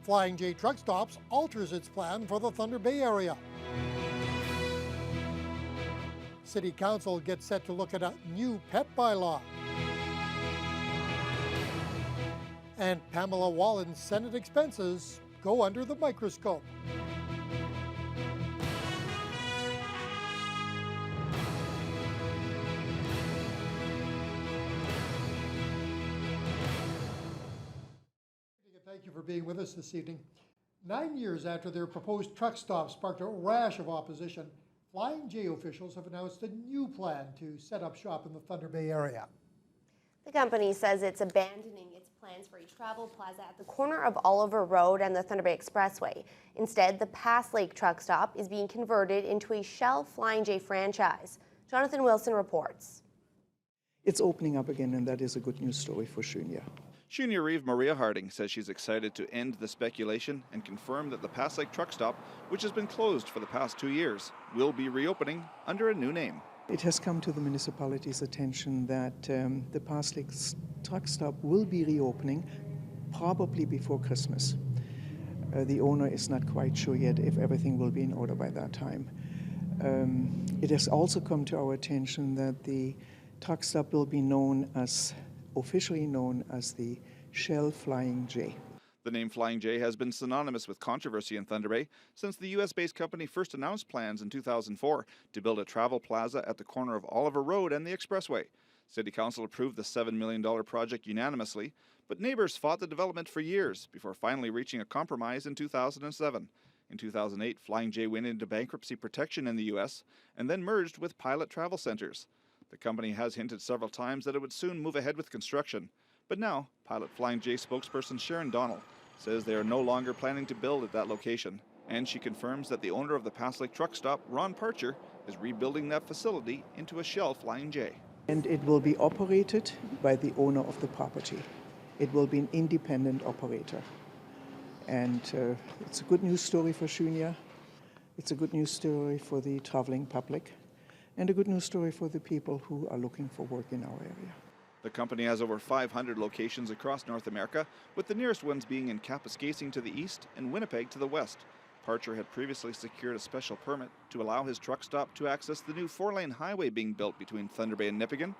Flying J Truck Stops alters its plan for the Thunder Bay area. City Council gets set to look at a new pet bylaw. And Pamela Wallen's Senate expenses go under the microscope. Thank you for being with us this evening. 9 years after their proposed truck stop sparked a rash of opposition, Flying J officials have announced a new plan to set up shop in the Thunder Bay area. The company says it's abandoning its plans for a travel plaza at the corner of Oliver Road and the Thunder Bay Expressway. Instead, the Pass Lake truck stop is being converted into a Shell Flying J franchise. Jonathan Wilson reports. It's opening up again, and that is a good news story for Shunya. Shunya Reeve Maria Harding says she's excited to end the speculation and confirm that the Pass Lake truck stop, which has been closed for the past 2 years, will be reopening under a new name. It has come to the municipality's attention that the Pass Lake truck stop will be reopening probably before Christmas. The owner is not quite sure yet if everything will be in order by that time. It has also come to our attention that the truck stop will be officially known as the Shell Flying J. The name Flying J has been synonymous with controversy in Thunder Bay since the U.S.-based company first announced plans in 2004 to build a travel plaza at the corner of Oliver Road and the Expressway. City Council approved the $7 million project unanimously, but neighbors fought the development for years before finally reaching a compromise in 2007. In 2008, Flying J went into bankruptcy protection in the U.S. and then merged with Pilot Travel Centers. The company has hinted several times that it would soon move ahead with construction. But now, Pilot Flying J spokesperson Sharon Donnell says they are no longer planning to build at that location. And she confirms that the owner of the Pass Lake truck stop, Ron Parcher, is rebuilding that facility into a Shell Flying J. And it will be operated by the owner of the property. It will be an independent operator. And it's a good news story for Shunya. It's a good news story for the traveling public. And a good news story for the people who are looking for work in our area. The company has over 500 locations across North America, with the nearest ones being in Kapuskasing to the east and Winnipeg to the west. Parcher had previously secured a special permit to allow his truck stop to access the new 4-lane highway being built between Thunder Bay and Nipigon.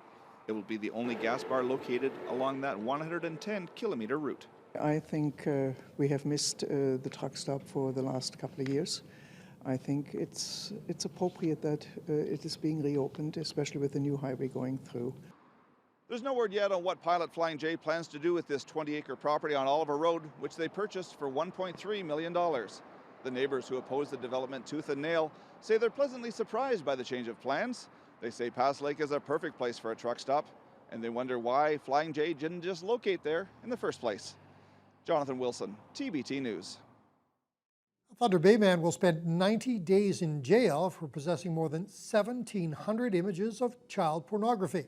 It will be the only gas bar located along that 110-kilometer route. I think we have missed the truck stop for the last couple of years. I think it's appropriate that it is being reopened, especially with the new highway going through. There's no word yet on what Pilot Flying J plans to do with this 20-acre property on Oliver Road, which they purchased for $1.3 million. The neighbors who oppose the development tooth and nail say they're pleasantly surprised by the change of plans. They say Pass Lake is a perfect place for a truck stop, and they wonder why Flying J didn't just locate there in the first place. Jonathan Wilson, TBT News. A Thunder Bay man will spend 90 days in jail for possessing more than 1,700 images of child pornography.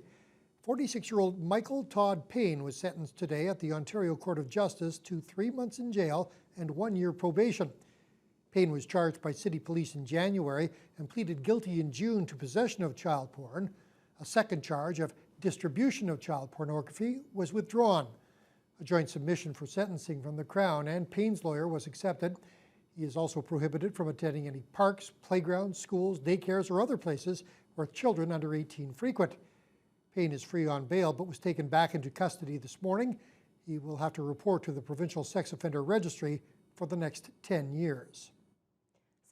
46-year-old Michael Todd Payne was sentenced today at the Ontario Court of Justice to 3 months in jail and 1 year probation. Payne was charged by city police in January and pleaded guilty in June to possession of child porn. A second charge of distribution of child pornography was withdrawn. A joint submission for sentencing from the Crown and Payne's lawyer was accepted. He is also prohibited from attending any parks, playgrounds, schools, daycares, or other places where children under 18 frequent. Payne is free on bail but was taken back into custody this morning. He will have to report to the Provincial Sex Offender Registry for the next 10 years.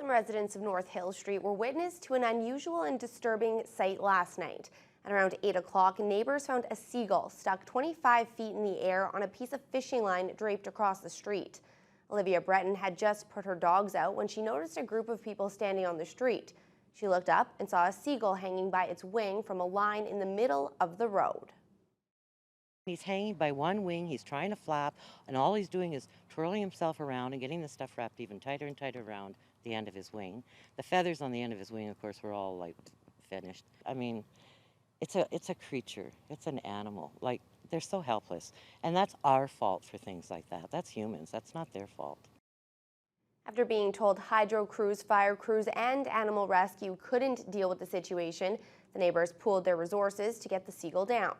Some residents of North Hill Street were witness to an unusual and disturbing sight last night. At around 8 o'clock, neighbors found a seagull stuck 25 feet in the air on a piece of fishing line draped across the street. Olivia Breton had just put her dogs out when she noticed a group of people standing on the street. She looked up and saw a seagull hanging by its wing from a line in the middle of the road. He's hanging by one wing, he's trying to flap, and all he's doing is twirling himself around and getting the stuff wrapped even tighter and tighter around the end of his wing. The feathers on the end of his wing, of course, were all like finished. I mean, it's a creature, it's an animal. Like, they're so helpless. And that's our fault for things like that. That's humans, that's not their fault. After being told hydro crews, fire crews, and animal rescue couldn't deal with the situation, the neighbors pooled their resources to get the seagull down.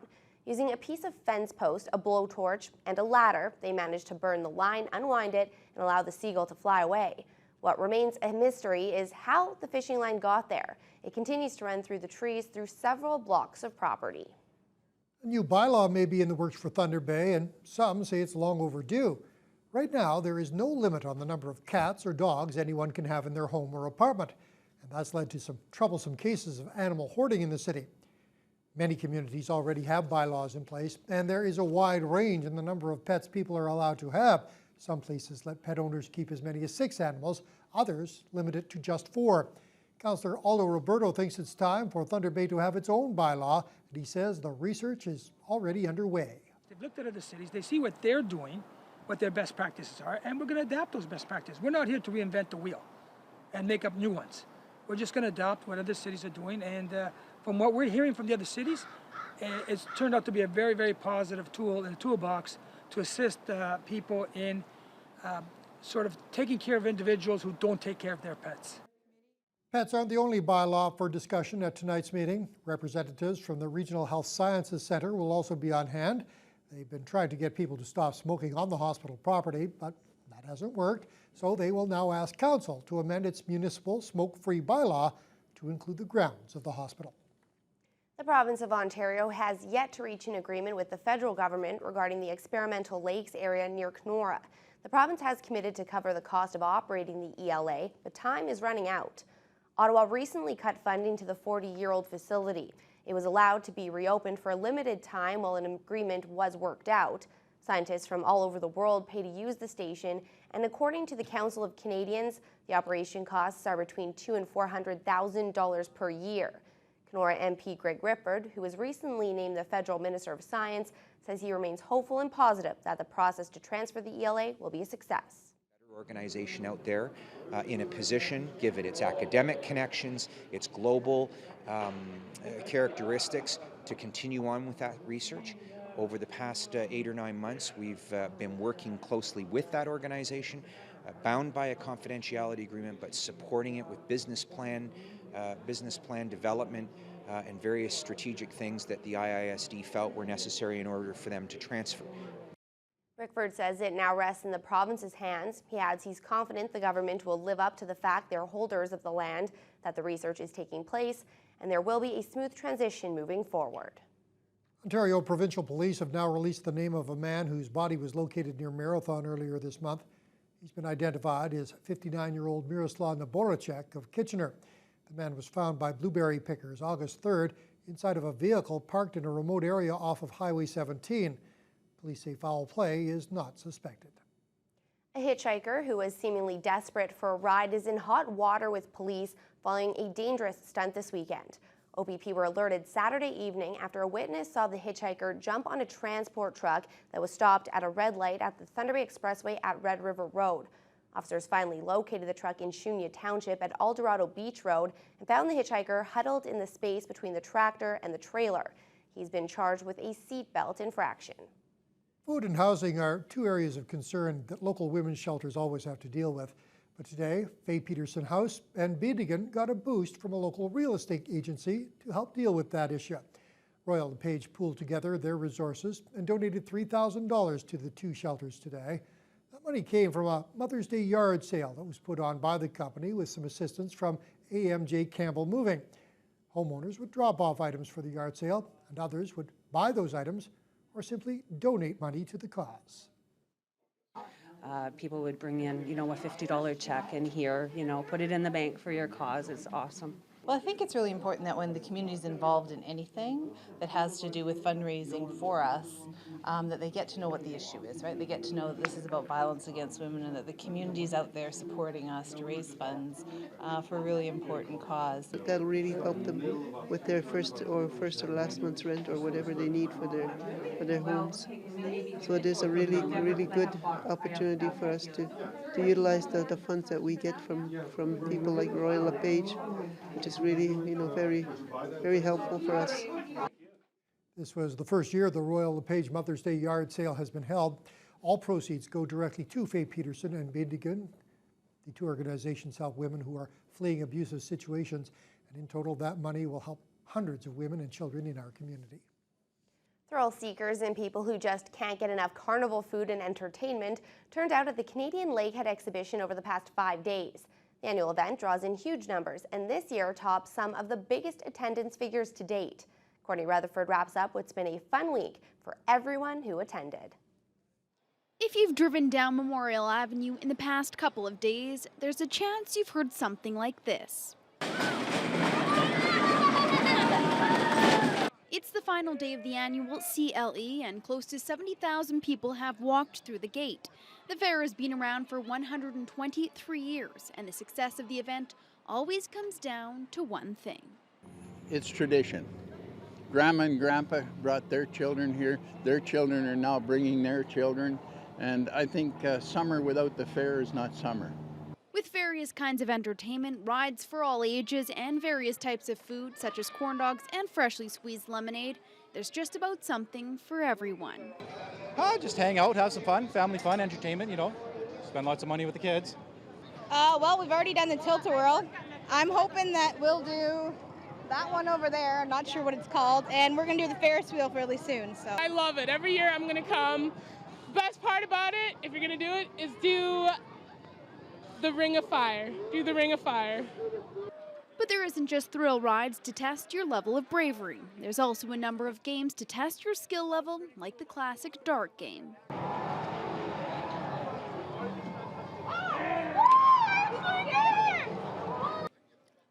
Using a piece of fence post, a blowtorch, and a ladder, they managed to burn the line, unwind it, and allow the seagull to fly away. What remains a mystery is how the fishing line got there. It continues to run through the trees through several blocks of property. A new bylaw may be in the works for Thunder Bay, and some say it's long overdue. Right now, there is no limit on the number of cats or dogs anyone can have in their home or apartment, and that's led to some troublesome cases of animal hoarding in the city. Many communities already have bylaws in place, and there is a wide range in the number of pets people are allowed to have. Some places let pet owners keep as many as 6 animals, others limit it to just 4. Councillor Aldo Roberto thinks it's time for Thunder Bay to have its own bylaw, and he says the research is already underway. They've looked at other cities, they see what they're doing, what their best practices are, and we're going to adapt those best practices. We're not here to reinvent the wheel and make up new ones. We're just going to adopt what other cities are doing, and from what we're hearing from the other cities, it's turned out to be a very, very positive tool in the toolbox to assist people in sort of taking care of individuals who don't take care of their pets. Pets aren't the only bylaw for discussion at tonight's meeting. Representatives from the Regional Health Sciences Centre will also be on hand. They've been trying to get people to stop smoking on the hospital property, but that hasn't worked. So they will now ask Council to amend its municipal smoke-free bylaw to include the grounds of the hospital. The province of Ontario has yet to reach an agreement with the federal government regarding the experimental lakes area near Kenora. The province has committed to cover the cost of operating the ELA, but time is running out. Ottawa recently cut funding to the 40-year-old facility. It was allowed to be reopened for a limited time while an agreement was worked out. Scientists from all over the world pay to use the station, and according to the Council of Canadians, the operation costs are between $200,000 and $400,000 per year. Kenora MP Greg Rippard, who was recently named the Federal Minister of Science, says he remains hopeful and positive that the process to transfer the ELA will be a success. Organization out there in a position, given its academic connections, its global characteristics, to continue on with that research. Over the past 8 or 9 months, we've been working closely with that organization, bound by a confidentiality agreement, but supporting it with business plan development and various strategic things that the IISD felt were necessary in order for them to transfer. Rickford says it now rests in the province's hands. He adds he's confident the government will live up to the fact they're holders of the land, that the research is taking place, and there will be a smooth transition moving forward. Ontario Provincial Police have now released the name of a man whose body was located near Marathon earlier this month. He's been identified as 59-year-old Miroslav Naboracek of Kitchener. The man was found by blueberry pickers August 3rd inside of a vehicle parked in a remote area off of Highway 17. Police say foul play is not suspected. A hitchhiker who was seemingly desperate for a ride is in hot water with police following a dangerous stunt this weekend. OPP were alerted Saturday evening after a witness saw the hitchhiker jump on a transport truck that was stopped at a red light at the Thunder Bay Expressway at Red River Road. Officers finally located the truck in Shunya Township at Eldorado Beach Road and found the hitchhiker huddled in the space between the tractor and the trailer. He's been charged with a seatbelt infraction. Food and housing are 2 areas of concern that local women's shelters always have to deal with. But today, Faye Peterson House and Biedigan got a boost from a local real estate agency to help deal with that issue. Royal LePage pooled together their resources and donated $3,000 to the 2 shelters today. That money came from a Mother's Day yard sale that was put on by the company with some assistance from AMJ Campbell Moving. Homeowners would drop off items for the yard sale, and others would buy those items or simply donate money to the cause. People would bring in, a $50 check in here, put it in the bank for your cause. It's awesome. Well, I think it's really important that when the community is involved in anything that has to do with fundraising for us, that they get to know what the issue is, right? They get to know that this is about violence against women and that the community is out there supporting us to raise funds for a really important cause. That'll really help them with their first or last month's rent or whatever they need for their homes. So it is a really good opportunity for us to utilize the funds that we get from people like Royal LePage, which is really very, very helpful for us. This was the first year the Royal LePage Mother's Day yard sale has been held. All proceeds go directly to Faye Peterson and Biedigan. The 2 organizations help women who are fleeing abusive situations, and in total that money will help hundreds of women and children in our community. Thrill seekers and people who just can't get enough carnival food and entertainment turned out at the Canadian Lakehead exhibition over the past 5 days. The annual event draws in huge numbers and this year tops some of the biggest attendance figures to date. Courtney Rutherford wraps up what's been a fun week for everyone who attended. If you've driven down Memorial Avenue in the past couple of days, there's a chance you've heard something like this. It's the final day of the annual CLE, and close to 70,000 people have walked through the gate. The fair has been around for 123 years, and the success of the event always comes down to one thing. It's tradition. Grandma and Grandpa brought their children here. Their children are now bringing their children. And I think summer without the fair is not summer. With various kinds of entertainment, rides for all ages, and various types of food, such as corn dogs and freshly squeezed lemonade, there's just about something for everyone. Just hang out, have some fun, family fun, entertainment, spend lots of money with the kids. Well, we've already done the Tilt-A-Whirl. I'm hoping that we'll do that one over there. I'm not sure what it's called. And we're going to do the Ferris wheel fairly soon. So I love it. Every year I'm going to come. Best part about it, if you're going to do it, is do the Ring of Fire. Do the Ring of Fire. But there isn't just thrill rides to test your level of bravery. There's also a number of games to test your skill level, like the classic dart game.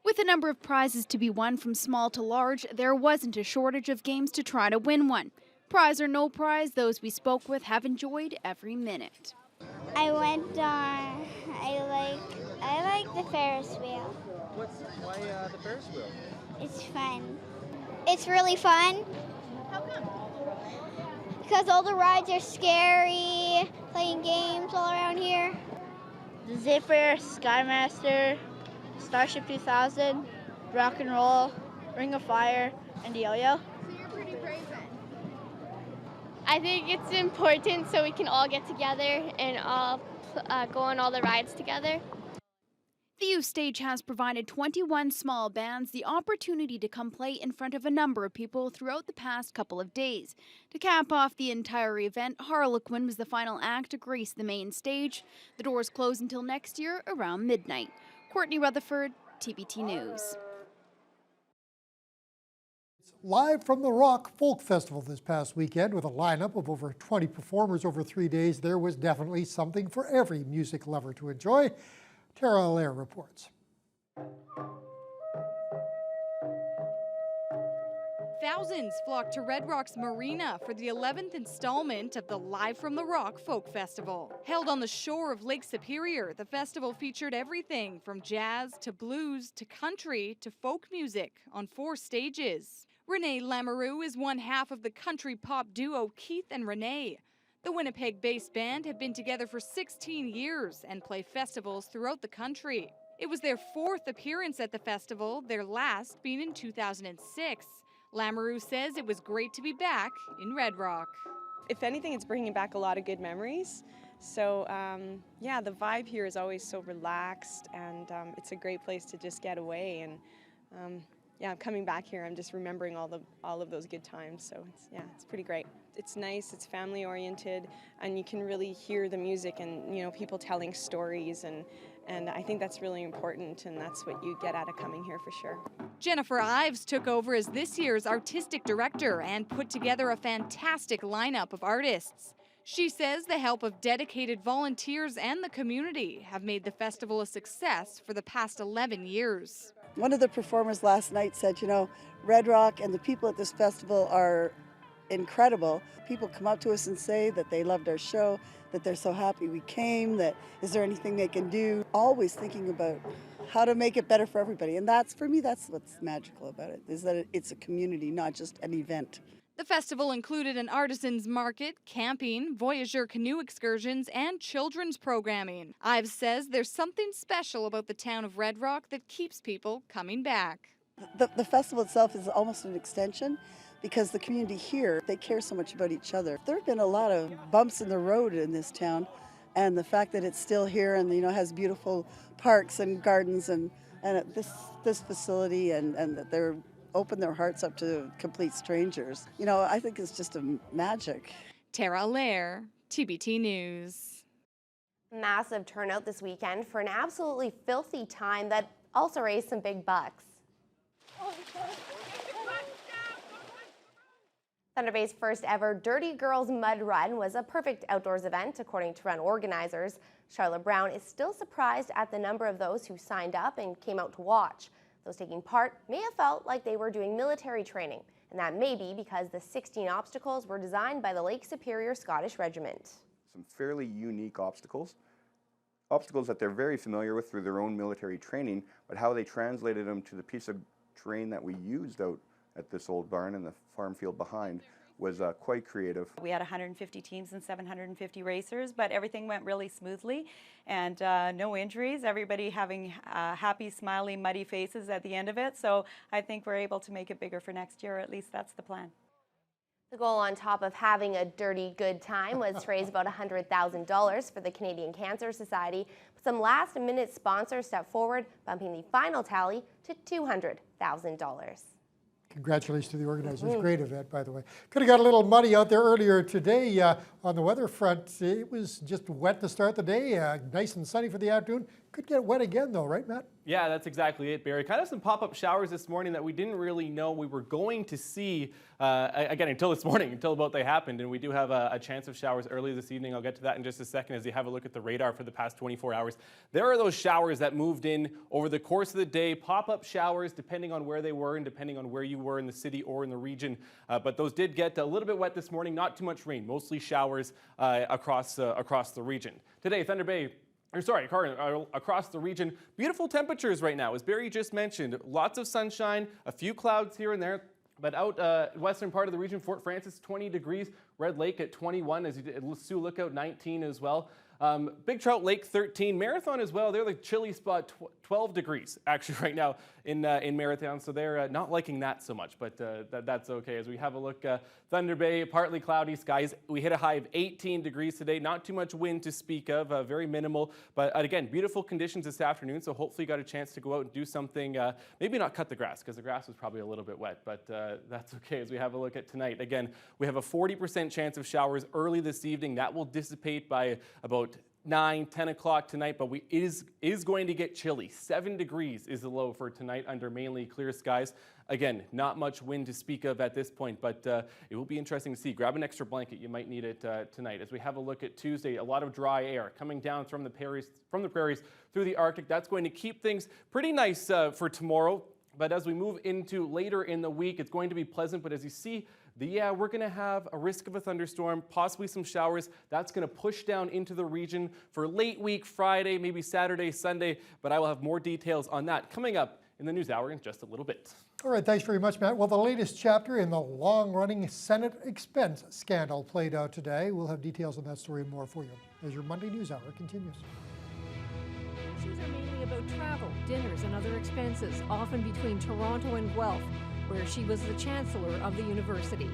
With a number of prizes to be won from small to large, there wasn't a shortage of games to try to win one. Prize or no prize, those we spoke with have enjoyed every minute. I like the Ferris wheel. Why the Ferris wheel? It's fun. It's really fun. How come? Because all the rides are scary, playing games all around here. The Zipper, Skymaster, Starship 2000, Rock and Roll, Ring of Fire, and the Yo-Yo. So you're pretty brave then. I think it's important so we can all get together and all go on all the rides together. The youth stage has provided 21 small bands the opportunity to come play in front of a number of people throughout the past couple of days. To cap off the entire event, Harlequin was the final act to grace the main stage. The doors close until next year around midnight. Courtney Rutherford, TBT News. Live from the Rock Folk Festival this past weekend with a lineup of over 20 performers over 3 days, there was definitely something for every music lover to enjoy. Tara Allaire reports. Thousands flocked to Red Rock's Marina for the 11th installment of the Live from the Rock Folk Festival. Held on the shore of Lake Superior, the festival featured everything from jazz to blues to country to folk music on 4 stages. Renee Lamoureux is one half of the country pop duo Keith and Renee. The Winnipeg-based band have been together for 16 years and play festivals throughout the country. It was their 4th appearance at the festival, their last being in 2006. Lamoureux says it was great to be back in Red Rock. If anything, it's bringing back a lot of good memories. So yeah, the vibe here is always so relaxed, and it's a great place to just get away. And yeah, coming back here, I'm just remembering all of those good times. So it's pretty great. It's nice, it's family oriented, and you can really hear the music and people telling stories, and I think that's really important, and that's what you get out of coming here for sure. Jennifer Ives took over as this year's artistic director and put together a fantastic lineup of artists. She says the help of dedicated volunteers and the community have made the festival a success for the past 11 years. One of the performers last night said, Red Rock and the people at this festival are incredible. People come up to us and say that they loved our show, that they're so happy we came, that is there anything they can do? Always thinking about how to make it better for everybody. And for me, that's what's magical about it, is that it's a community, not just an event. The festival included an artisans market, camping, Voyageur canoe excursions, and children's programming. Ives says there's something special about the town of Red Rock that keeps people coming back. The festival itself is almost an extension, because the community here, they care so much about each other. There have been a lot of bumps in the road in this town, and the fact that it's still here and has beautiful parks and gardens and this facility and that they're open their hearts up to complete strangers. You know, I think it's just a magic. Tara Allaire, TBT News. Massive turnout this weekend for an absolutely filthy time that also raised some big bucks. Thunder Bay's first ever Dirty Girls Mud Run was a perfect outdoors event, according to run organizers. Charlotte Brown is still surprised at the number of those who signed up and came out to watch. Those taking part may have felt like they were doing military training, and that may be because the 16 obstacles were designed by the Lake Superior Scottish Regiment. Some fairly unique obstacles that they're very familiar with through their own military training, but how they translated them to the piece of terrain that we used out at this old barn and the farm field behind was quite creative. We had 150 teams and 750 racers, but everything went really smoothly and no injuries. Everybody having happy, smiley, muddy faces at the end of it. So I think we're able to make it bigger for next year, or at least that's the plan. The goal, on top of having a dirty good time, was to raise about $100,000 for the Canadian Cancer Society. But some last-minute sponsors stepped forward, bumping the final tally to $200,000. Congratulations to the organizers. Great event, by the way. Could have got a little muddy out there earlier today on the weather front. It was just wet to start the day, nice and sunny for the afternoon. Could get wet again though, right, Matt? Yeah, that's exactly it, Barry. Kind of some pop-up showers this morning that we didn't really know we were going to see, again, until this morning, until about they happened. And we do have a chance of showers early this evening. I'll get to that in just a second as you have a look at the radar for the past 24 hours. There are those showers that moved in over the course of the day, pop-up showers depending on where they were and depending on where you were in the city or in the region. But those did get a little bit wet this morning, not too much rain, mostly showers across the region. Today, Thunder Bay, across the region, beautiful temperatures right now. As Barry just mentioned, lots of sunshine, a few clouds here and there. But out western part of the region, Fort Frances, 20 degrees. Red Lake at 21, as you did, Sioux Lookout, 19 as well. Big Trout Lake, 13. Marathon as well. They're the chilly spot, 12 degrees actually right now in Marathon. So they're not liking that so much, but that's okay. As we have a look, Thunder Bay, partly cloudy skies. We hit a high of 18 degrees today. Not too much wind to speak of, very minimal. But again, beautiful conditions this afternoon. So hopefully you got a chance to go out and do something. Maybe not cut the grass because the grass was probably a little bit wet, but that's okay. As we have a look at tonight, again, we have a 40% chance of showers early this evening. That will dissipate by about 9, 10 o'clock tonight, but it is going to get chilly. 7 degrees is the low for tonight under mainly clear skies. Again, not much wind to speak of at this point, but it will be interesting to see. Grab an extra blanket. You might need it tonight. As we have a look at Tuesday, a lot of dry air coming down from the prairies through the Arctic. That's going to keep things pretty nice for tomorrow. But as we move into later in the week, it's going to be pleasant. But as you see, we're going to have a risk of a thunderstorm, possibly some showers. That's going to push down into the region for late week, Friday, maybe Saturday, Sunday. But I will have more details on that coming up in the news hour in just a little bit. All right, thanks very much, Matt. Well, the latest chapter in the long-running Senate expense scandal played out today. We'll have details on that story and more for you as your Monday News Hour continues. Issues are mainly about travel, dinners, and other expenses, often between Toronto and Guelph, where she was the chancellor of the university.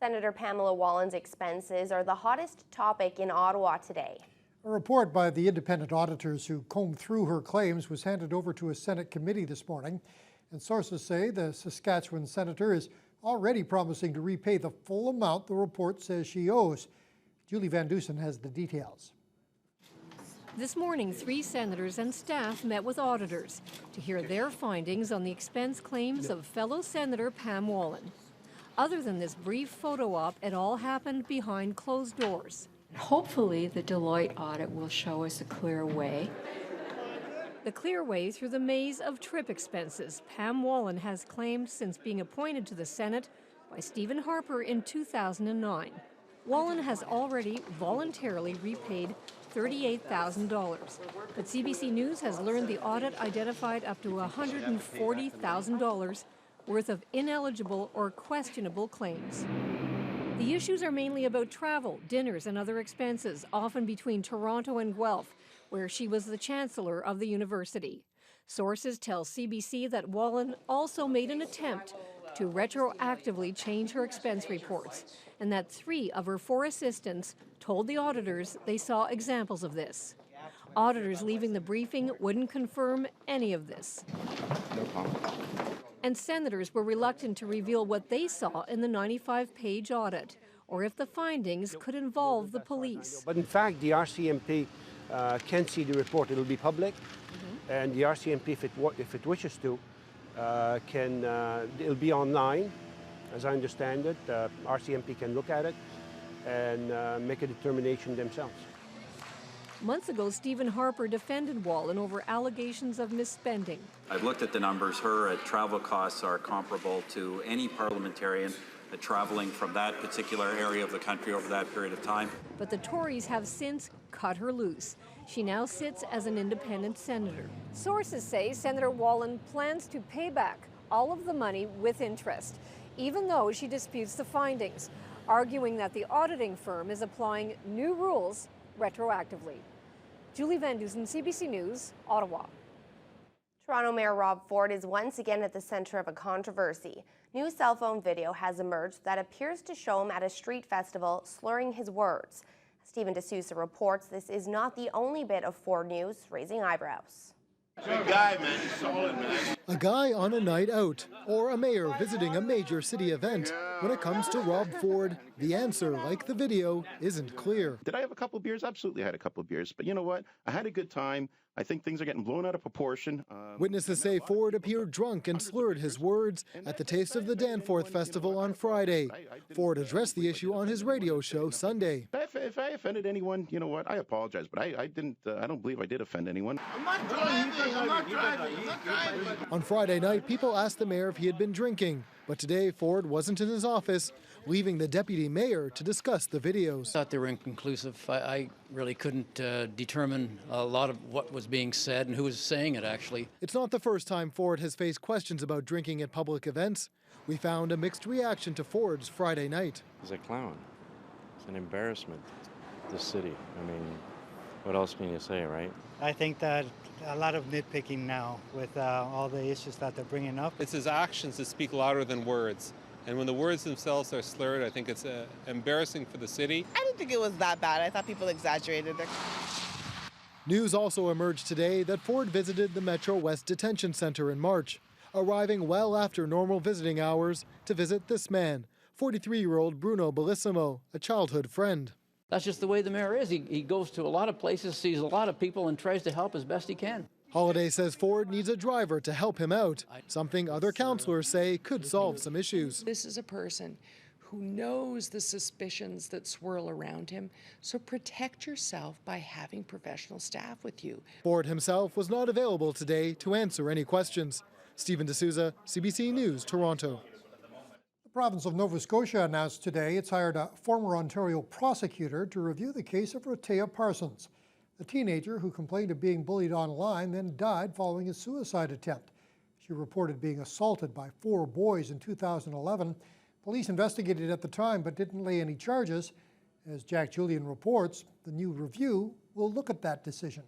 Senator Pamela Wallin's expenses are the hottest topic in Ottawa today. A report by the independent auditors who combed through her claims was handed over to a Senate committee this morning. And sources say the Saskatchewan senator is already promising to repay the full amount the report says she owes. Julie Van Dusen has the details. This morning, 3 senators and staff met with auditors to hear their findings on the expense claims of fellow Senator Pam Wallin. Other than this brief photo op, it all happened behind closed doors. Hopefully, the Deloitte audit will show us a clear way. The clear way through the maze of trip expenses Pam Wallin has claimed since being appointed to the Senate by Stephen Harper in 2009. Wallin has already voluntarily repaid $38,000. But CBC News has learned the audit identified up to $140,000 worth of ineligible or questionable claims. The issues are mainly about travel, dinners, and other expenses, often between Toronto and Guelph, where she was the chancellor of the university. Sources tell CBC that Wallin also made an attempt to retroactively change her expense reports, and that 3 of her 4 assistants told the auditors they saw examples of this. Auditors leaving the briefing wouldn't confirm any of this. No comment. And senators were reluctant to reveal what they saw in the 95-page audit, or if the findings could involve the police. But in fact, the RCMP can see the report. It'll be public, and the RCMP, if it wishes to, it'll be online, as I understand it. RCMP can look at it and make a determination themselves. Months ago, Stephen Harper defended Wallin over allegations of misspending. I've looked at the numbers. Her travel costs are comparable to any parliamentarian traveling from that particular area of the country over that period of time. But the Tories have since cut her loose. She now sits as an independent senator. Sources say Senator Wallin plans to pay back all of the money with interest, even though she disputes the findings, arguing that the auditing firm is applying new rules retroactively. Julie Van Dusen, CBC News, Ottawa. Toronto Mayor Rob Ford is once again at the center of a controversy. New cell phone video has emerged that appears to show him at a street festival slurring his words. Stephen D'Souza reports this is not the only bit of Ford news raising eyebrows. Good guy, man. He's solid, man. A guy on a night out, or a mayor visiting a major city event. When it comes to Rob Ford, the answer, like the video, isn't clear. Did I have a couple of beers? Absolutely, I had a couple of beers. But you know what? I had a good time. I think things are getting blown out of proportion. Witnesses say Ford appeared drunk and slurred his words at the Taste of the Danforth Festival on Friday. Ford addressed the issue on his radio show Sunday. If I offended anyone, you know what? I apologize, but I didn't. I don't believe I did offend anyone. I'm not driving. I'm not driving. On Friday night, people asked the mayor if he had been drinking, but today Ford wasn't in his office, leaving the deputy mayor to discuss the videos. I thought they were inconclusive. I really couldn't determine a lot of what was being said and who was saying it, actually. It's not the first time Ford has faced questions about drinking at public events. We found a mixed reaction to Ford's Friday night. He's a clown. It's an embarrassment to the city. I mean, what else can you say, right? I think that a lot of nitpicking now with all the issues that they're bringing up. It's his actions that speak louder than words. And when the words themselves are slurred, I think it's embarrassing for the city. I didn't think it was that bad. I thought people exaggerated their... News also emerged today that Ford visited the Metro West Detention Center in March, arriving well after normal visiting hours to visit this man, 43-year-old Bruno Bellissimo, a childhood friend. That's just the way the mayor is. He goes to a lot of places, sees a lot of people, and tries to help as best he can. Holiday says Ford needs a driver to help him out, something other councillors say could solve some issues. This is a person who knows the suspicions that swirl around him, so protect yourself by having professional staff with you. Ford himself was not available today to answer any questions. Stephen D'Souza, CBC News, Toronto. The province of Nova Scotia announced today it's hired a former Ontario prosecutor to review the case of Rehtaeh Parsons, the teenager who complained of being bullied online, then died following a suicide attempt. She reported being assaulted by 4 boys in 2011. Police investigated at the time but didn't lay any charges. As Jack Julian reports, the new review will look at that decision.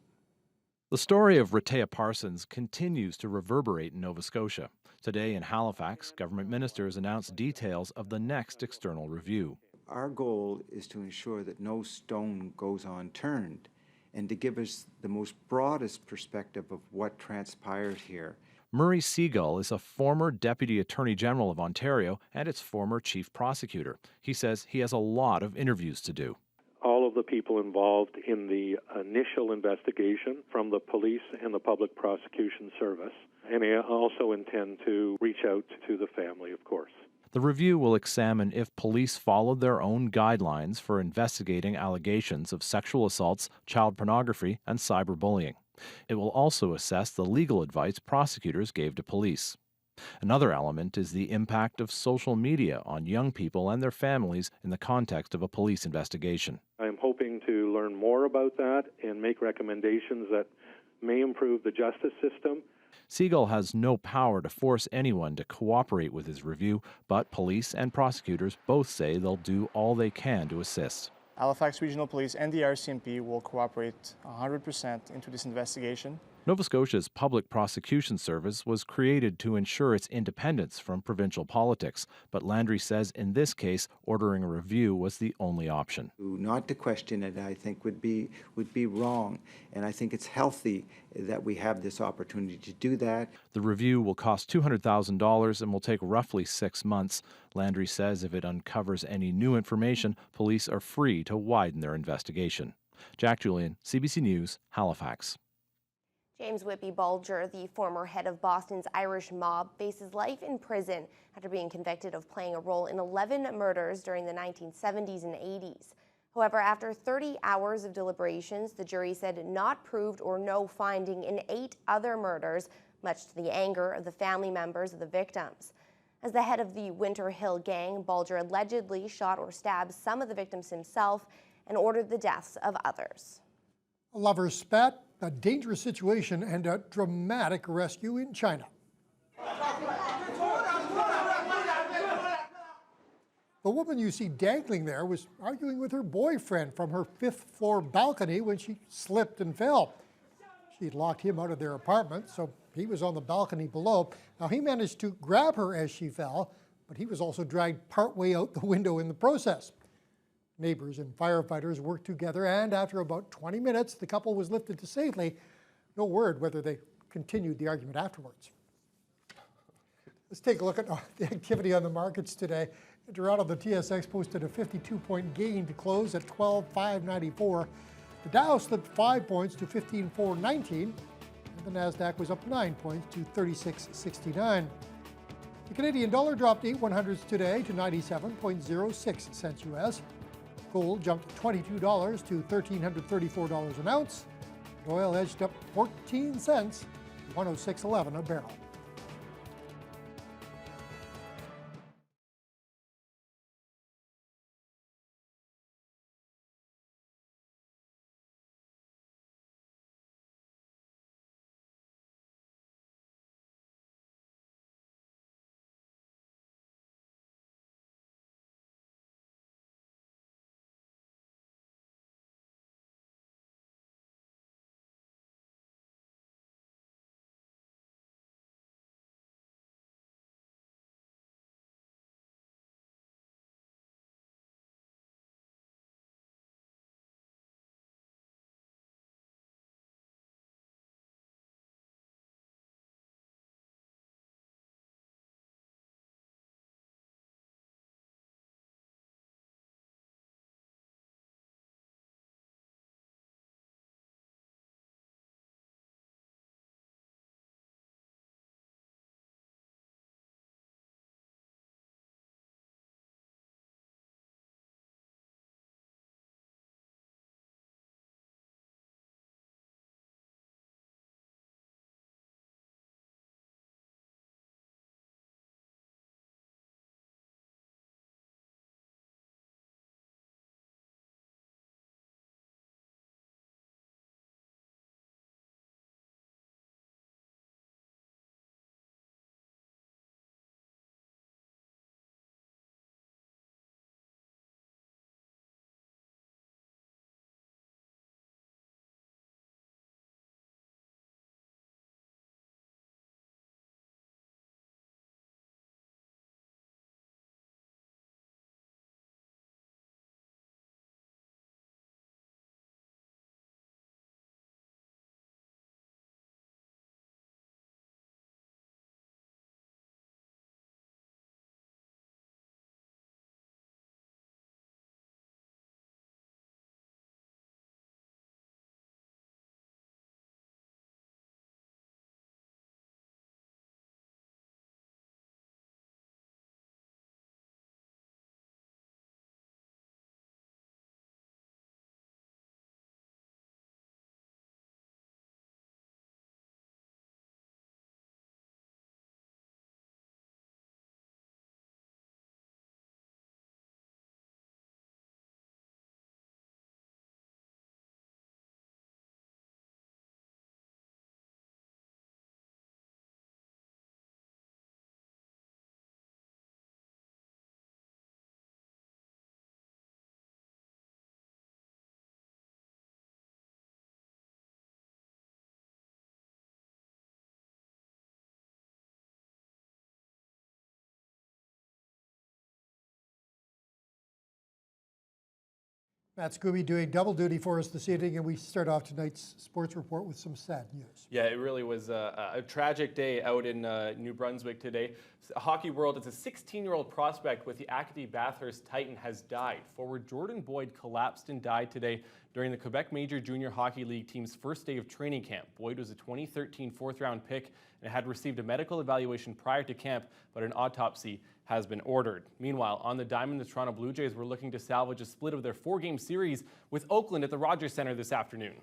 The story of Rehtaeh Parsons continues to reverberate in Nova Scotia. Today in Halifax, government ministers announced details of the next external review. Our goal is to ensure that no stone goes unturned and to give us the most broadest perspective of what transpired here. Murray Segal is a former Deputy Attorney General of Ontario and its former Chief Prosecutor. He says he has a lot of interviews to do. All of the people involved in the initial investigation from the police and the Public Prosecution Service. And I also intend to reach out to the family, of course. The review will examine if police followed their own guidelines for investigating allegations of sexual assaults, child pornography, and cyberbullying. It will also assess the legal advice prosecutors gave to police. Another element is the impact of social media on young people and their families in the context of a police investigation. I'm hoping to learn more about that and make recommendations that may improve the justice system. Segal has no power to force anyone to cooperate with his review, but police and prosecutors both say they'll do all they can to assist. Halifax Regional Police and the RCMP will cooperate 100% into this investigation. Nova Scotia's Public Prosecution Service was created to ensure its independence from provincial politics, but Landry says in this case, ordering a review was the only option. Not to question it, I think, would be wrong, and I think it's healthy that we have this opportunity to do that. The review will cost $200,000 and will take roughly 6 months. Landry says if it uncovers any new information, police are free to widen their investigation. Jack Julian, CBC News, Halifax. James Whitby Bulger, the former head of Boston's Irish mob, faces life in prison after being convicted of playing a role in 11 murders during the 1970s and 80s. However, after 30 hours of deliberations, the jury said not proved or no finding in 8 other murders, much to the anger of the family members of the victims. As the head of the Winter Hill gang, Bulger allegedly shot or stabbed some of the victims himself and ordered the deaths of others. A lover's spat, a dangerous situation, and a dramatic rescue in China. The woman you see dangling there was arguing with her boyfriend from her 5th-floor balcony when she slipped and fell. She'd locked him out of their apartment, so he was on the balcony below. Now, he managed to grab her as she fell, but he was also dragged partway out the window in the process. Neighbors and firefighters worked together, and after about 20 minutes, the couple was lifted to safety. No word whether they continued the argument afterwards. Let's take a look at the activity on the markets today. In Toronto, the TSX posted a 52-point gain to close at 12,594. The Dow slipped 5 points to 15,419, and the Nasdaq was up 9 points to 3669. The Canadian dollar dropped 8/100ths today to 97.06 cents US. Gold jumped $22 to $1,334 an ounce. Oil edged up 14 cents, 106.11 a barrel. Matt Scooby doing double duty for us this evening, and we start off tonight's sports report with some sad news. Yeah, it really was a tragic day out in New Brunswick today. Hockey World, it's a 16-year-old prospect with the Acadie Bathurst Titan has died. Forward Jordan Boyd collapsed and died today during the Quebec Major Junior Hockey League team's first day of training camp. Boyd was a 2013 fourth-round pick and had received a medical evaluation prior to camp, but an autopsy has been ordered. Meanwhile, on the diamond, the Toronto Blue Jays were looking to salvage a split of their 4-game series with Oakland at the Rogers Centre this afternoon.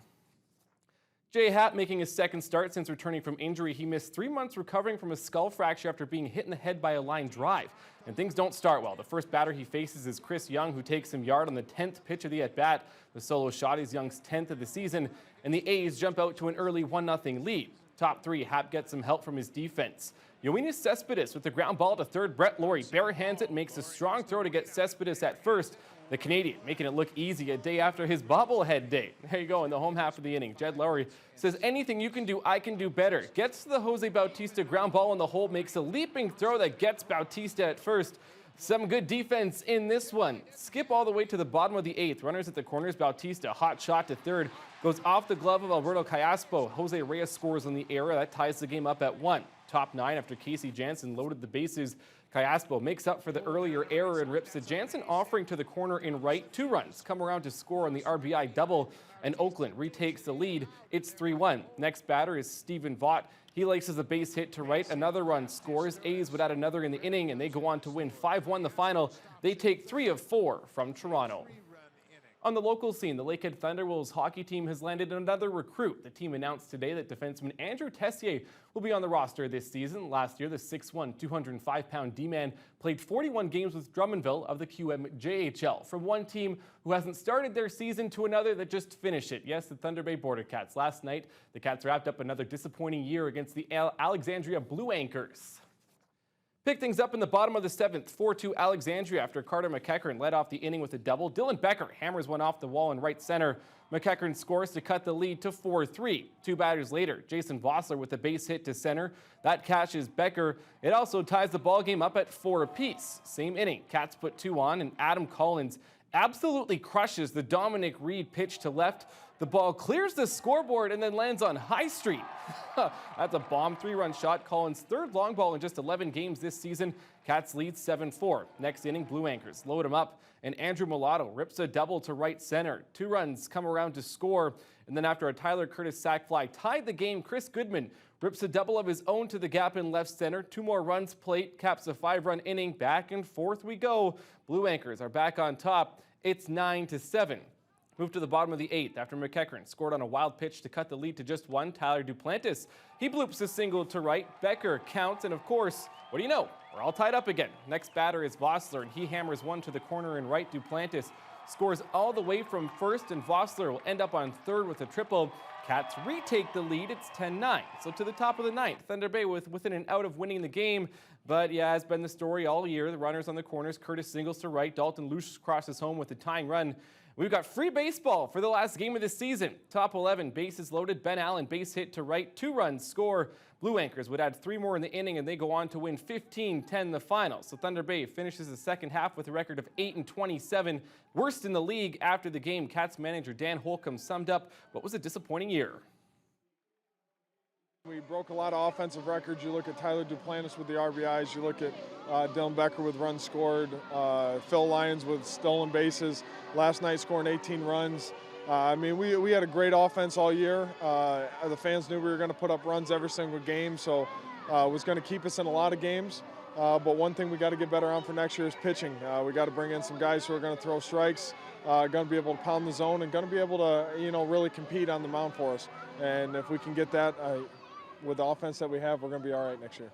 Jay Happ making his second start since returning from injury. He missed 3 months recovering from a skull fracture after being hit in the head by a line drive. And things don't start well. The first batter he faces is Chris Young, who takes him yard on the 10th pitch of the at-bat. The solo shot is Young's 10th of the season, and the A's jump out to an early 1-0 lead. Top three, Happ gets some help from his defense. Yoenis Cespedes with the ground ball to third. Brett Laurie barehands it, makes a strong throw to get Cespedes at first. The Canadian making it look easy a day after his bobblehead day. There you go in the home half of the inning. Jed Lowry says, anything you can do, I can do better. Gets to the Jose Bautista ground ball in the hole, makes a leaping throw that gets Bautista at first. Some good defense in this one. Skip all the way to the bottom of the 8th. Runners at the corners. Bautista, hot shot to third. Goes off the glove of Alberto Callaspo. Jose Reyes scores on the error. That ties the game up at 1. Top 9 after Casey Janssen loaded the bases. Callaspo makes up for the earlier error and rips the Janssen offering to the corner in right. 2 runs come around to score on the RBI double, and Oakland retakes the lead. It's 3-1. Next batter is Stephen Vaught. He laces a base hit to right. Another run scores. A's would add another in the inning, and they go on to win 5-1 the final. They take 3 of 4 from Toronto. On the local scene, the Lakehead Thunderwolves hockey team has landed another recruit. The team announced today that defenseman Andrew Tessier will be on the roster this season. Last year, the 6'1", 205-pound D-man played 41 games with Drummondville of the QMJHL. From one team who hasn't started their season to another that just finished it. Yes, the Thunder Bay Border Cats. Last night, the Cats wrapped up another disappointing year against the Alexandria Blue Anchors. Pick things up in the bottom of the 7th, 4-2 Alexandria after Carter McEachern led off the inning with a double. Dylan Becker hammers one off the wall in right center. McEachern scores to cut the lead to 4-3. 2 batters later, Jason Vossler with a base hit to center. That catches Becker. It also ties the ball game up at 4 apiece. Same inning, Cats put 2 on, and Adam Collins absolutely crushes the Dominic Reed pitch to left. The ball clears the scoreboard and then lands on High Street. That's a bomb 3-run shot. Collins' 3rd long ball in just 11 games this season. Cats lead 7-4. Next inning, Blue Anchors load him up, and Andrew Mulatto rips a double to right center. 2 runs come around to score, and then after a Tyler Curtis sac fly tied the game, Chris Goodman rips a double of his own to the gap in left center. 2 more runs plate, caps a 5-run inning. Back and forth we go. Blue Anchors are back on top. It's 9-7. Move to the bottom of the 8th after McEachern scored on a wild pitch to cut the lead to just 1. Tyler Duplantis, he bloops a single to right. Becker counts, and of course, what do you know? We're all tied up again. Next batter is Vossler, and he hammers one to the corner in right. Duplantis scores all the way from first, and Vossler will end up on 3rd with a triple. Cats retake the lead. It's 10-9. So to the top of the 9th, Thunder Bay within an out of winning the game. But yeah, has been the story all year. The runners on the corners. Curtis singles to right. Dalton Luce crosses home with a tying run. We've got free baseball for the last game of the season. Top 11, bases loaded. Ben Allen, base hit to right. 2 runs score. Blue Anchors would add 3 more in the inning, and they go on to win 15-10 the final. So Thunder Bay finishes the second half with a record of 8-27, worst in the league. After the game, Cats manager Dan Holcomb summed up what was a disappointing year. We broke a lot of offensive records. You look at Tyler Duplantis with the RBIs. You look at Dylan Becker with runs scored. Phil Lyons with stolen bases. Last night scoring 18 runs. I mean, we had a great offense all year. The fans knew we were going to put up runs every single game, so it was going to keep us in a lot of games. But one thing we got to get better on for next year is pitching. We got to bring in some guys who are going to throw strikes, going to be able to pound the zone, and going to be able to, really compete on the mound for us. And if we can get that with the offense that we have, we're going to be all right next year.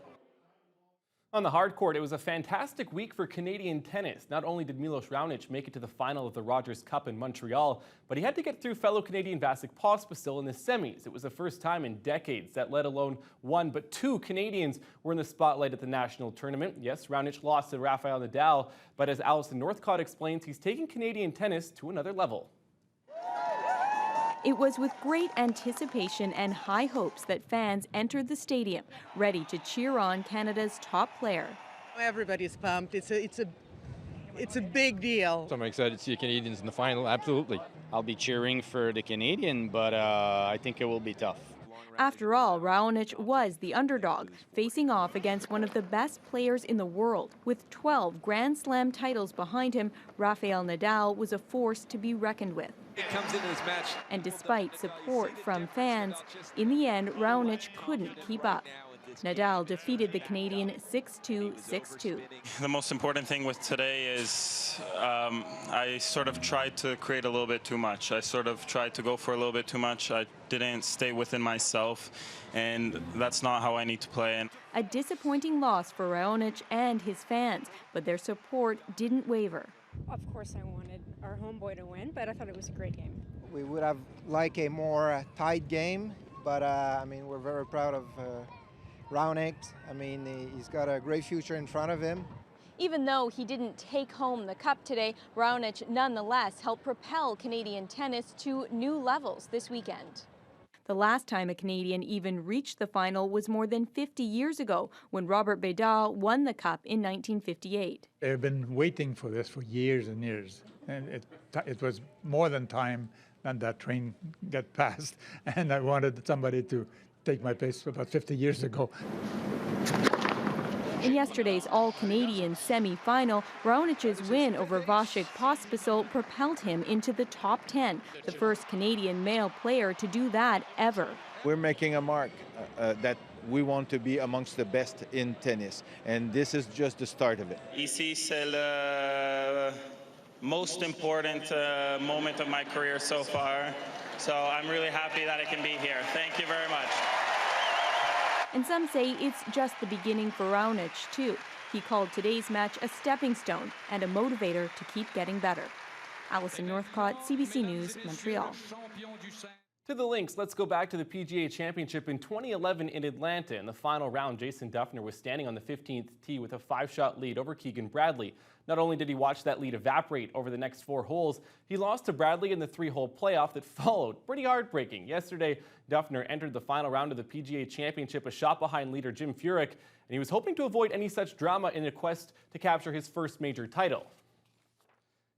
On the hard court, it was a fantastic week for Canadian tennis. Not only did Milos Raonic make it to the final of the Rogers Cup in Montreal, but he had to get through fellow Canadian Vasek Pospisil in the semis. It was the first time in decades that let alone 1 but 2 Canadians were in the spotlight at the national tournament. Yes, Raonic lost to Rafael Nadal, but as Alison Northcott explains, he's taking Canadian tennis to another level. It was with great anticipation and high hopes that fans entered the stadium, ready to cheer on Canada's top player. Everybody's pumped. It's It's a big deal. So I'm excited to see the Canadians in the final, absolutely. I'll be cheering for the Canadian, but I think it will be tough. After all, Raonic was the underdog, facing off against one of the best players in the world. With 12 Grand Slam titles behind him, Rafael Nadal was a force to be reckoned with. It comes into this match. And despite support from fans, in the end, Raonic couldn't keep up. Nadal defeated the Canadian 6-2, 6-2. The most important thing with today is I sort of tried to create a little bit too much. I sort of tried to go for a little bit too much. I didn't stay within myself, and that's not how I need to play. A disappointing loss for Raonic and his fans, but their support didn't waver. Of course I wanted our homeboy to win, but I thought it was a great game. We would have liked a more tight game, but I mean, we're very proud of Raonic. I mean, he's got a great future in front of him. Even though he didn't take home the cup today, Raonic nonetheless helped propel Canadian tennis to new levels this weekend. The last time a Canadian even reached the final was more than 50 years ago when Robert Bédard won the cup in 1958. They've been waiting for this for years and years, and it was more than time that that train got passed, and I wanted somebody to take my place about 50 years ago. In yesterday's all-Canadian semi-final, Raonic's win over Vasek Pospisil propelled him into the top 10, the first Canadian male player to do that ever. We're making a mark that we want to be amongst the best in tennis, and this is just the start of it. Ici, c'est le most important moment of my career so far, so I'm really happy that I can be here. Thank you very much. And some say it's just the beginning for Raonic, too. He called today's match a stepping stone and a motivator to keep getting better. Alison Northcott, CBC News, Montreal. To the links, let's go back to the PGA Championship in 2011 in Atlanta. In the final round, Jason Dufner was standing on the 15th tee with a 5-shot lead over Keegan Bradley. Not only did he watch that lead evaporate over the next 4 holes, he lost to Bradley in the 3-hole playoff that followed. Pretty heartbreaking. Yesterday, Dufner entered the final round of the PGA Championship a shot behind leader Jim Furyk, and he was hoping to avoid any such drama in a quest to capture his first major title.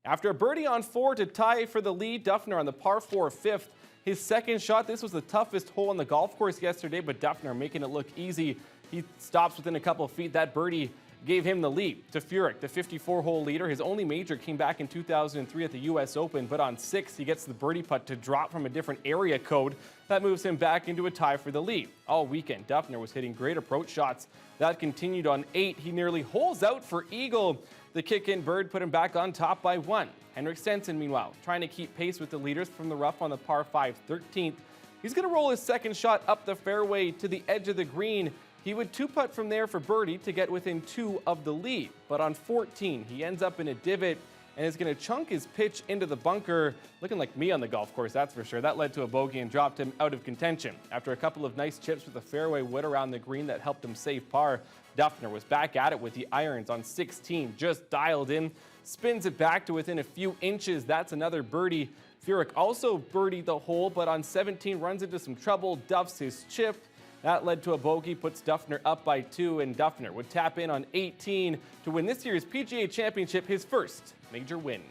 After a birdie on 4 to tie for the lead, Dufner on the par 4 5th. His second shot, this was the toughest hole on the golf course yesterday, but Dufner making it look easy. He stops within a couple of feet. That birdie gave him the lead to Furyk, the 54-hole leader. His only major came back in 2003 at the U.S. Open, but on 6, he gets the birdie putt to drop from a different area code. That moves him back into a tie for the lead. All weekend, Dufner was hitting great approach shots. That continued on 8. He nearly holes out for eagle. The kick-in bird put him back on top by 1. Henrik Stenson, meanwhile, trying to keep pace with the leaders from the rough on the par 5 13th. He's going to roll his second shot up the fairway to the edge of the green. He would 2-putt from there for birdie to get within 2 of the lead. But on 14, he ends up in a divot and is going to chunk his pitch into the bunker. Looking like me on the golf course, that's for sure. That led to a bogey and dropped him out of contention. After a couple of nice chips with the fairway wood around the green that helped him save par, Dufner was back at it with the irons on 16, just dialed in, spins it back to within a few inches. That's another birdie. Furyk also birdied the hole, but on 17 runs into some trouble, duffs his chip. That led to a bogey, puts Dufner up by 2, and Dufner would tap in on 18 to win this year's PGA Championship, his first major win.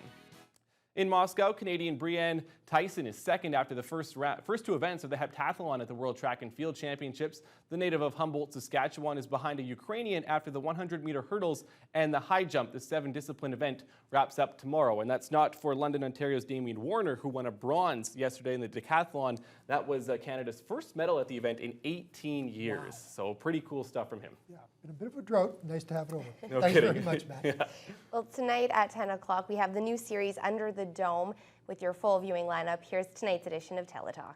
In Moscow, Canadian Brianne Tyson is second after the first 2 events of the heptathlon at the World Track and Field Championships. The native of Humboldt, Saskatchewan, is behind a Ukrainian after the 100-meter hurdles and the high jump. The 7-discipline event wraps up tomorrow. And that's not for London, Ontario's Damien Warner, who won a bronze yesterday in the decathlon. That was Canada's first medal at the event in 18 years. Wow. So pretty cool stuff from him. Yeah, been a bit of a drought. Nice to have it over. No Thanks kidding. very much, Matt. Yeah. Well, tonight at 10 o'clock, we have the new series Under the Dome. With your full viewing lineup, here's tonight's edition of Teletalk.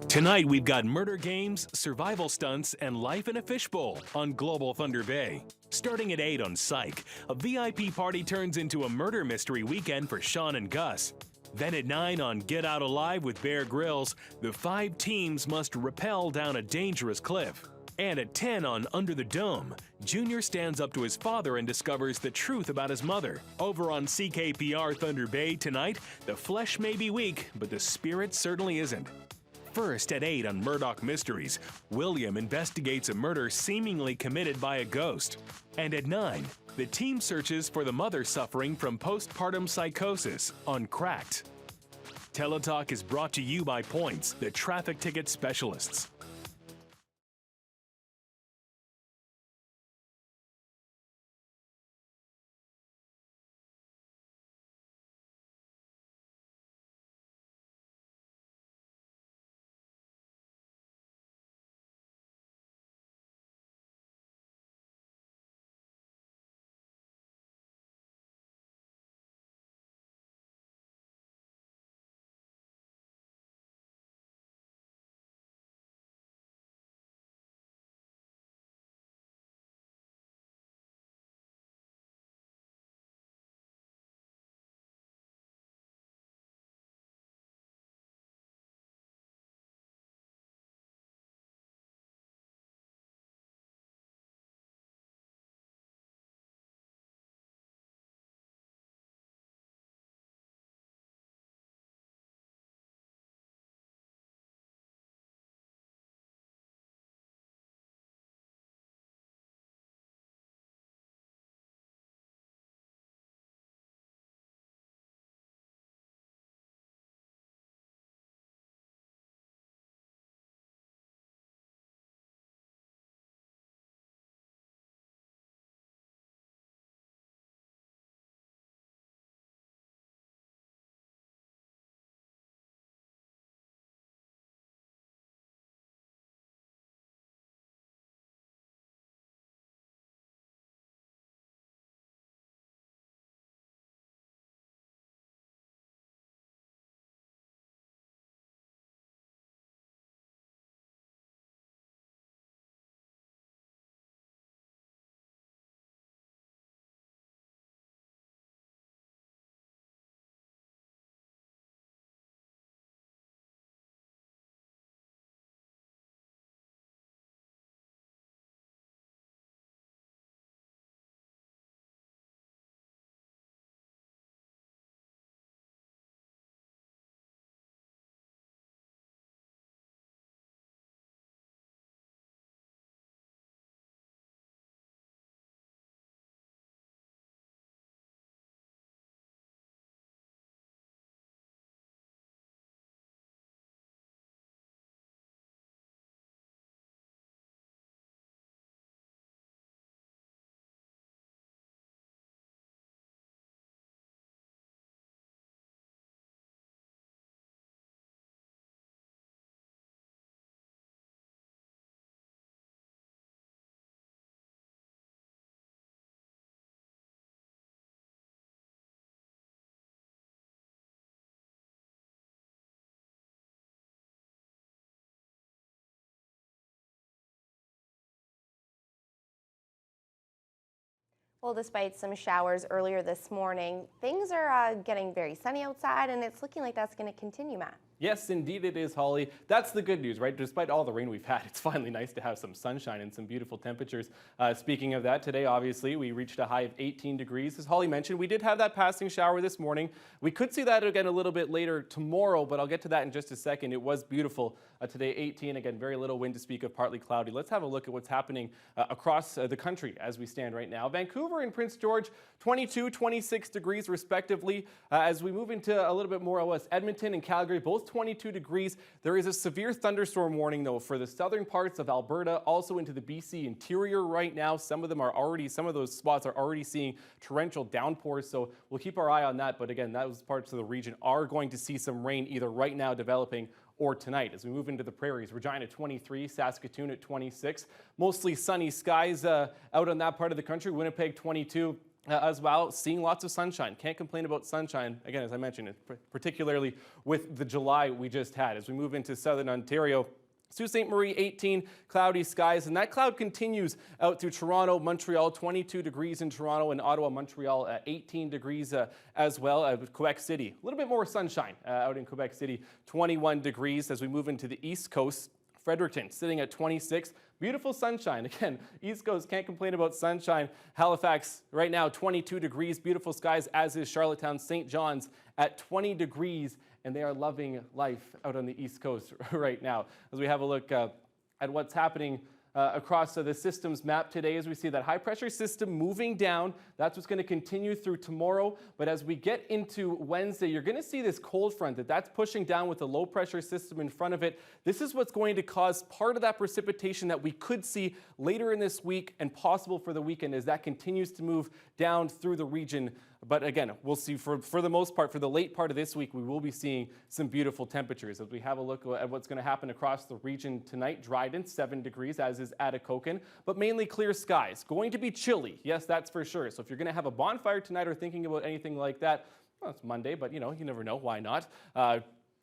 Tonight, we've got murder games, survival stunts, and life in a fishbowl on Global Thunder Bay. Starting at 8 on Psych, a VIP party turns into a murder mystery weekend for Sean and Gus. Then at 9 on Get Out Alive with Bear Grylls, the 5 teams must rappel down a dangerous cliff. And at 10 on Under the Dome, Junior stands up to his father and discovers the truth about his mother. Over on CKPR Thunder Bay tonight, the flesh may be weak, but the spirit certainly isn't. First at 8 on Murdoch Mysteries, William investigates a murder seemingly committed by a ghost. And at 9, The team searches for the mother suffering from postpartum psychosis on Cracked. Teletalk is brought to you by Points, the traffic ticket specialists. Well, despite some showers earlier this morning, things are getting very sunny outside, and it's looking like that's going to continue, Matt. Yes, indeed it is, Holly. That's the good news, right? Despite all the rain we've had, it's finally nice to have some sunshine and some beautiful temperatures. Speaking of that, today, obviously, we reached a high of 18 degrees. As Holly mentioned, we did have that passing shower this morning. We could see that again a little bit later tomorrow, but I'll get to that in just a second. It was beautiful today, 18. Again, very little wind to speak of, partly cloudy. Let's have a look at what's happening across the country as we stand right now. Vancouver and Prince George, 22, 26 degrees respectively. As we move into a little bit more west, Edmonton and Calgary, both 22 degrees. There is a severe thunderstorm warning, though, for the southern parts of Alberta, also into the BC interior right now. Some of those spots are already seeing torrential downpours, so we'll keep our eye on that. But again, those parts of the region are going to see some rain either right now developing or tonight. As we move into the prairies, Regina 23, Saskatoon at 26. Mostly sunny skies out on that part of the country. Winnipeg 22. As well, seeing lots of sunshine. Can't complain about sunshine. Again, as I mentioned, particularly with the July we just had. As we move into southern Ontario, Sault Ste. Marie 18, cloudy skies, and that cloud continues out through Toronto, Montreal, 22 degrees in Toronto, and Ottawa, Montreal, 18 degrees as well. Quebec City, a little bit more sunshine out in Quebec City, 21 degrees. As we move into the East Coast, Fredericton sitting at 26. Beautiful sunshine. Again, East Coast, can't complain about sunshine. Halifax right now, 22 degrees. Beautiful skies, as is Charlottetown. St. John's at 20 degrees, and they are loving life out on the East Coast right now. As we have a look at what's happening across the system's map today as we see that high pressure system moving down. That's what's going to continue through tomorrow. But as we get into Wednesday, you're going to see this cold front that's pushing down with a low pressure system in front of it. This is what's going to cause part of that precipitation that we could see later in this week and possible for the weekend as that continues to move down through the region. But again, we'll see for the most part, for the late part of this week, we will be seeing some beautiful temperatures. As we have a look at what's going to happen across the region tonight, Dryden, 7 degrees, as is Atikokan, but mainly clear skies. Going to be chilly, yes, that's for sure. So if you're going to have a bonfire tonight or thinking about anything like that, well, it's Monday, but you never know, why not?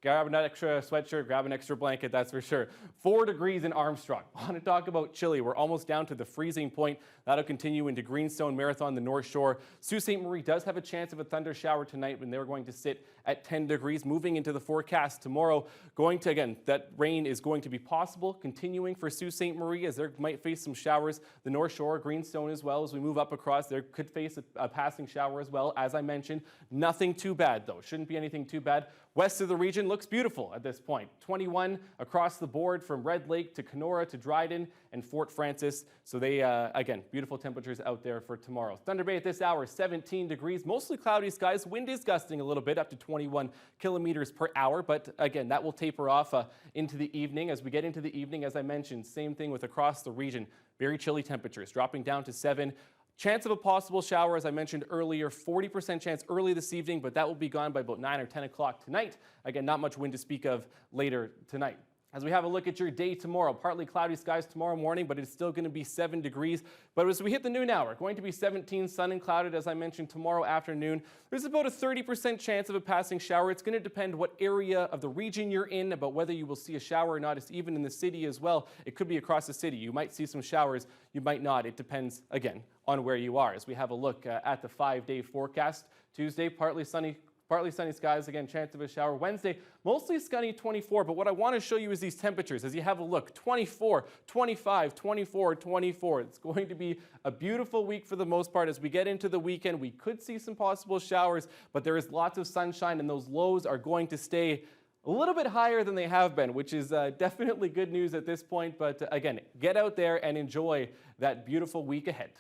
Grab an extra sweatshirt, grab an extra blanket, that's for sure. 4 degrees in Armstrong. I want to talk about chilly. We're almost down to the freezing point. That'll continue into Greenstone, Marathon, the North Shore. Sault Ste. Marie does have a chance of a thunder shower tonight when they're going to sit at 10 degrees. Moving into the forecast tomorrow, that rain is going to be possible, continuing for Sault Ste. Marie as they might face some showers. The North Shore, Greenstone as well, as we move up across, there could face a passing shower as well. As I mentioned, nothing too bad though. Shouldn't be anything too bad. West of the region looks beautiful at this point. 21 across the board from Red Lake to Kenora to Dryden and Fort Frances. So they, again, beautiful temperatures out there for tomorrow. Thunder Bay at this hour, 17 degrees, mostly cloudy skies. Wind is gusting a little bit up to 21 kilometers per hour. But again, that will taper off into the evening. As we get into the evening, as I mentioned, same thing with across the region. Very chilly temperatures, dropping down to 7. Chance of a possible shower, as I mentioned earlier, 40% chance early this evening, but that will be gone by about 9 or 10 o'clock tonight. Again, not much wind to speak of later tonight. As we have a look at your day tomorrow, partly cloudy skies tomorrow morning, but it's still going to be 7 degrees. But as we hit the noon hour, going to be 17, sun and clouded, as I mentioned, tomorrow afternoon. There's about a 30% chance of a passing shower. It's going to depend what area of the region you're in, about whether you will see a shower or not. It's even in the city as well. It could be across the city. You might see some showers, you might not. It depends, again, on where you are. As we have a look at the 5-day forecast, Tuesday, partly sunny skies, again, chance of a shower. Wednesday, mostly sunny, 24, but what I want to show you is these temperatures. As you have a look, 24, 25, 24, 24. It's going to be a beautiful week for the most part. As we get into the weekend, we could see some possible showers, but there is lots of sunshine, and those lows are going to stay a little bit higher than they have been, which is definitely good news at this point. But again, get out there and enjoy that beautiful week ahead.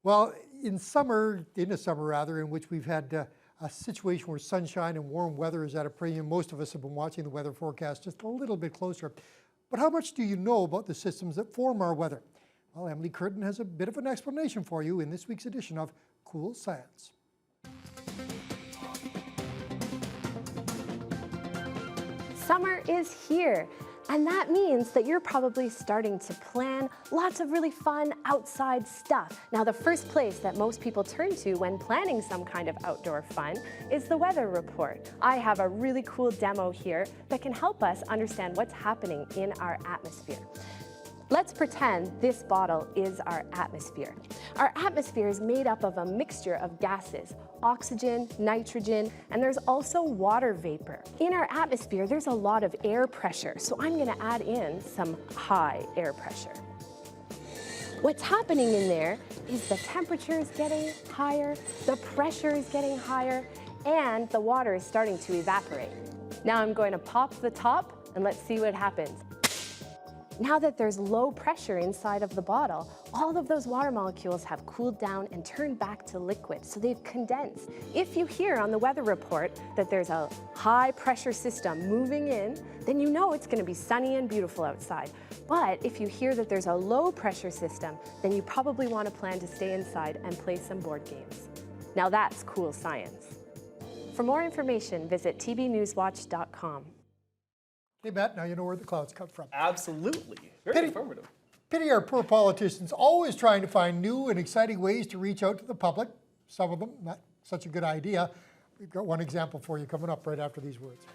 Well, in a summer in which we've had a situation where sunshine and warm weather is at a premium, most of us have been watching the weather forecast just a little bit closer. But how much do you know about the systems that form our weather? Well, Emily Curtin has a bit of an explanation for you in this week's edition of Cool Science. Summer is here. And that means that you're probably starting to plan lots of really fun outside stuff. Now, the first place that most people turn to when planning some kind of outdoor fun is the weather report. I have a really cool demo here that can help us understand what's happening in our atmosphere. Let's pretend this bottle is our atmosphere. Our atmosphere is made up of a mixture of gases, oxygen, nitrogen, and there's also water vapor. In our atmosphere, there's a lot of air pressure, so I'm gonna add in some high air pressure. What's happening in there is the temperature is getting higher, the pressure is getting higher, and the water is starting to evaporate. Now I'm going to pop the top and let's see what happens. Now that there's low pressure inside of the bottle, all of those water molecules have cooled down and turned back to liquid, so they've condensed. If you hear on the weather report that there's a high pressure system moving in, then you know it's going to be sunny and beautiful outside. But if you hear that there's a low pressure system, then you probably want to plan to stay inside and play some board games. Now that's cool science. For more information, visit tbnewswatch.com. Hey, Matt, now you know where the clouds come from. Absolutely. Very informative. Pity our poor politicians always trying to find new and exciting ways to reach out to the public. Some of them, not such a good idea. We've got one example for you coming up right after these words.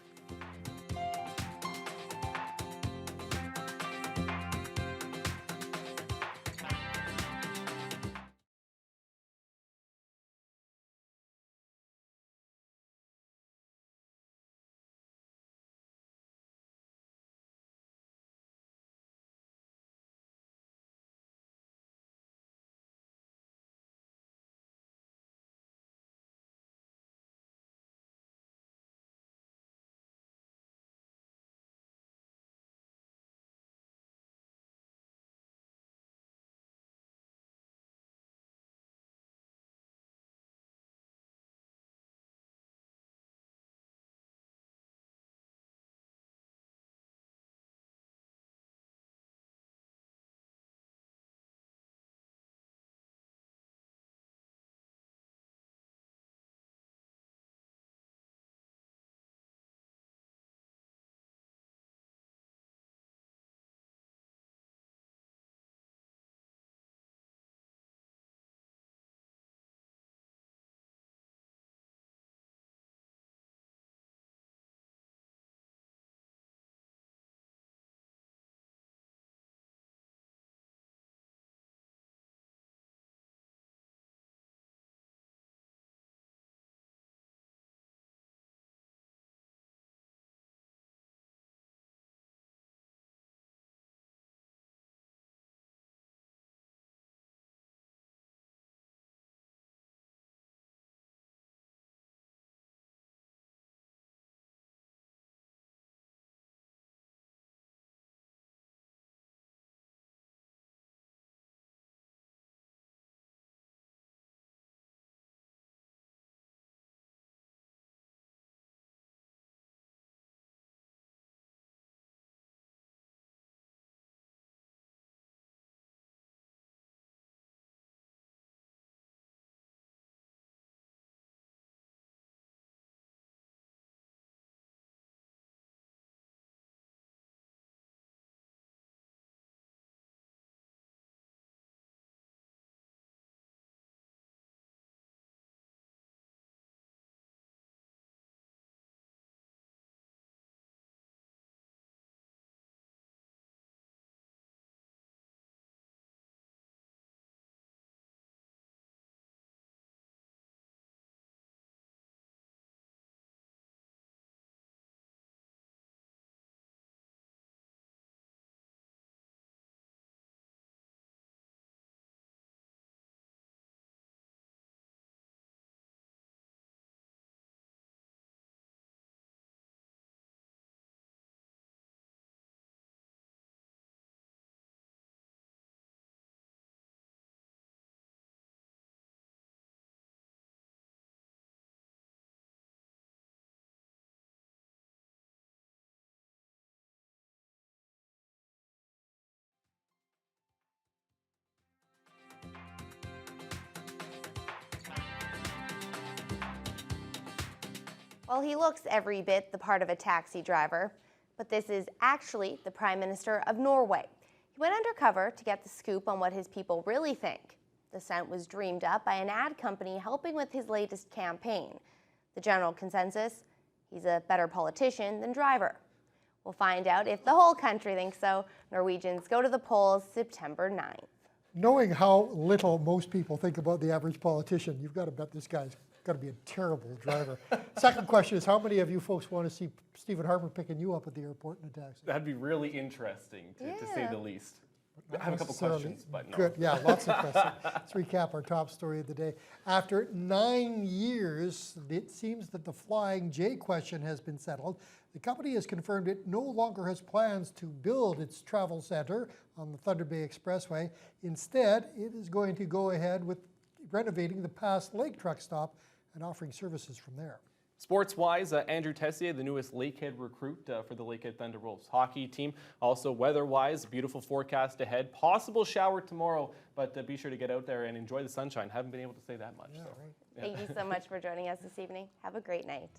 Well, he looks every bit the part of a taxi driver, but this is actually the Prime Minister of Norway. He went undercover to get the scoop on what his people really think. The stunt was dreamed up by an ad company helping with his latest campaign. The general consensus: he's a better politician than driver. We'll find out if the whole country thinks so. Norwegians go to the polls September 9th. Knowing how little most people think about the average politician, you've got to bet this guy's got to be a terrible driver. Second question is, how many of you folks want to see Stephen Harper picking you up at the airport in a taxi? That'd be really interesting, to say the least. I have a couple Necessarily questions, but no. Good. Yeah, lots of questions. Let's recap our top story of the day. After 9 years, it seems that the Flying J question has been settled. The company has confirmed it no longer has plans to build its travel center on the Thunder Bay Expressway. Instead, it is going to go ahead with renovating the Pass Lake truck stop and offering services from there. Sports-wise, Andrew Tessier, the newest Lakehead recruit for the Lakehead Thunder Wolves hockey team. Also, weather-wise, beautiful forecast ahead. Possible shower tomorrow, but be sure to get out there and enjoy the sunshine. Haven't been able to say that much. Yeah, so. right. Thank you so much for joining us this evening. Have a great night.